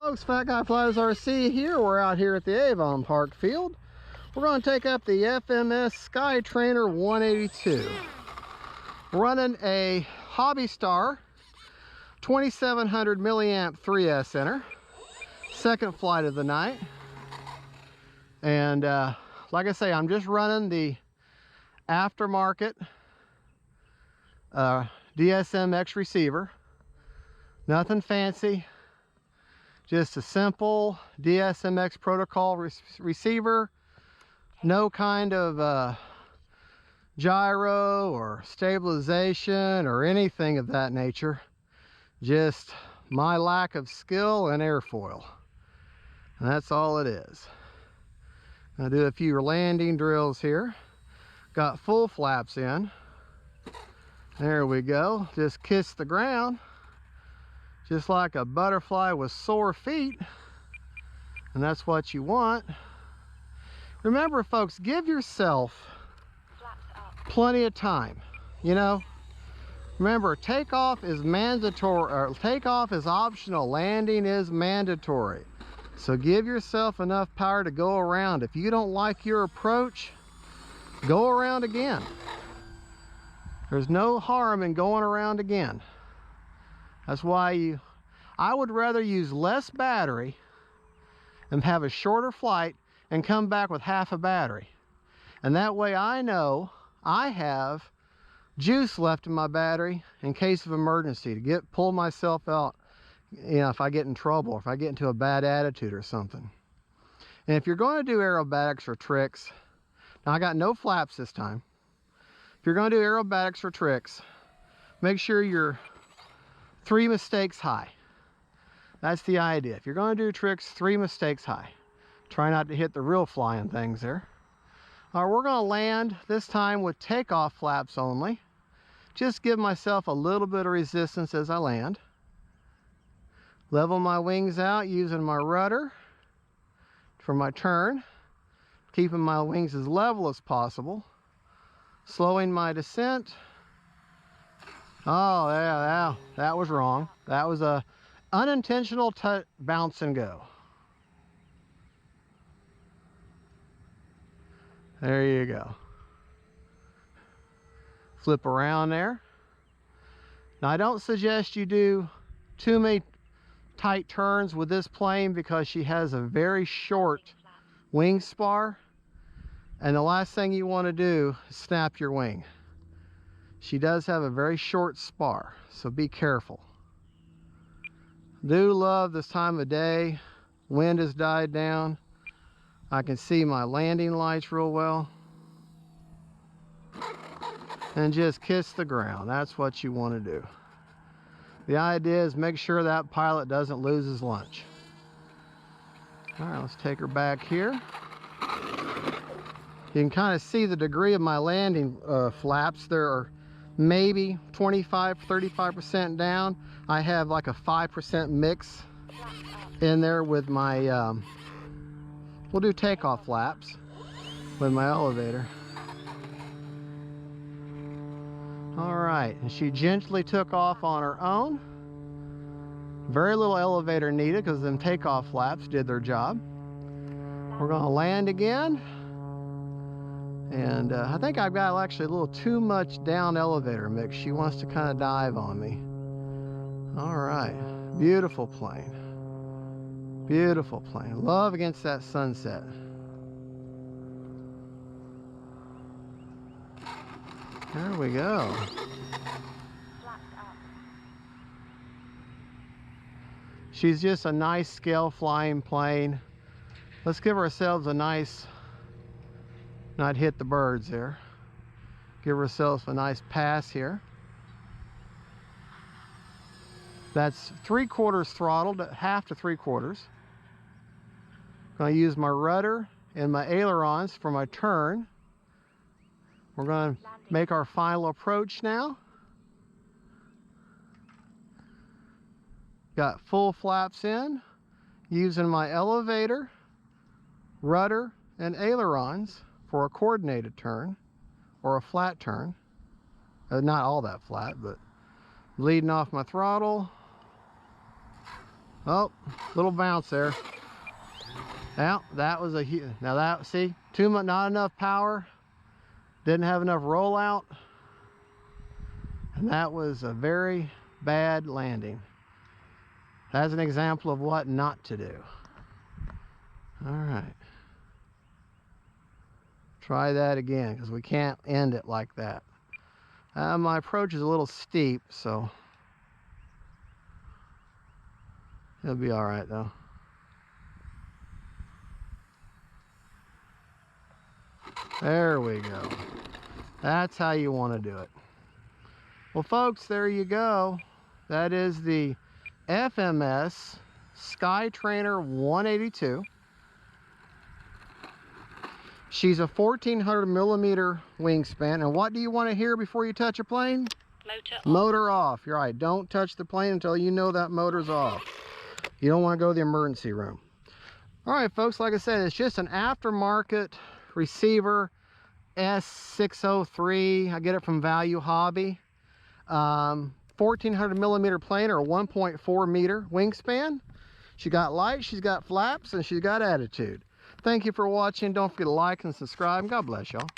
Folks, Fat Guy Flies RC here. We're out here at the Avon Park field. We're going to take up the FMS Sky Trainer 182. Running a Hobby Star 2700 milliamp 3S enter. Second flight of the night. And like I say, I'm just running the aftermarket DSMX receiver. Nothing fancy. Just a simple DSMX protocol receiver. No kind of gyro or stabilization or anything of that nature. Just my lack of skill and airfoil. And that's all it is. I'll do a few landing drills here. Got full flaps in. There we go. Just kiss the ground. Just like a butterfly with sore feet. And that's what you want. Remember, folks, give yourself plenty of time. You know, remember, takeoff is mandatory, or takeoff is optional. Landing is mandatory. So give yourself enough power to go around. If you don't like your approach, go around again. There's no harm in going around again. That's why I would rather use less battery and have a shorter flight and come back with half a battery. And that way I know I have juice left in my battery in case of emergency to pull myself out, you know, if I get in trouble, if I get into a bad attitude or something. And if you're going to do aerobatics or tricks, now I got no flaps this time. If you're going to do aerobatics or tricks, make sure you're 3 mistakes high. That's the idea. If you're going to do tricks, 3 mistakes high. Try not to hit the real flying things there. All right, we're going to land this time with takeoff flaps only. Just give myself a little bit of resistance as I land. Level my wings out using my rudder for my turn. Keeping my wings as level as possible. Slowing my descent. Oh, yeah, that was wrong. That was a unintentional bounce and go. There you go. Flip around there. Now, I don't suggest you do too many tight turns with this plane because she has a very short wing spar. And the last thing you want to do is snap your wing. She does have a very short spar, so be careful. Do love this time of day. Wind has died down. I can see my landing lights real well. And just kiss the ground. That's what you want to do. The idea is make sure that pilot doesn't lose his lunch. All right, let's take her back here. You can kind of see the degree of my landing flaps. There are maybe 25-35% down. I have like a 5% mix in there with my we'll do takeoff flaps with my elevator. All right, and she gently took off on her own. Very little elevator needed because them takeoff flaps did their job. We're going to land again. And I think I've got actually a little too much down elevator mix. She wants to kind of dive on me. All right, beautiful plane. Beautiful plane. Love against that sunset. There we go. She's just a nice scale flying plane. Let's give ourselves a nice, not hit the birds there. Give ourselves a nice pass here. That's 3/4 throttled, half to 3/4. Going to use my rudder and my ailerons for my turn. We're going to make our final approach now. Got full flaps in, using my elevator, rudder, and ailerons for a coordinated turn or a flat turn. Not all that flat, but leading off my throttle. Oh, little bounce there. Now that was a huge. Now that, see, too much, not enough power. Didn't have enough rollout, and that was a very bad landing. That's an example of what not to do. All right. Try that again, because we can't end it like that. My approach is a little steep, so it'll be all right though. There we go. That's how you want to do it. Well, folks, there you go. That is the FMS Skytrainer 182. She's a 1400 millimeter wingspan. And what do you want to hear before you touch a plane? Motor off. You're right. Don't touch the plane until you know that motor's off. You don't want to go to the emergency room. All right, folks, like I said, it's just an aftermarket receiver, S603. I get it from Value Hobby. 1400 millimeter plane, or 1.4 meter wingspan. She got light, she's got flaps, and she's got attitude. Thank you for watching. Don't forget to like and subscribe. God bless y'all.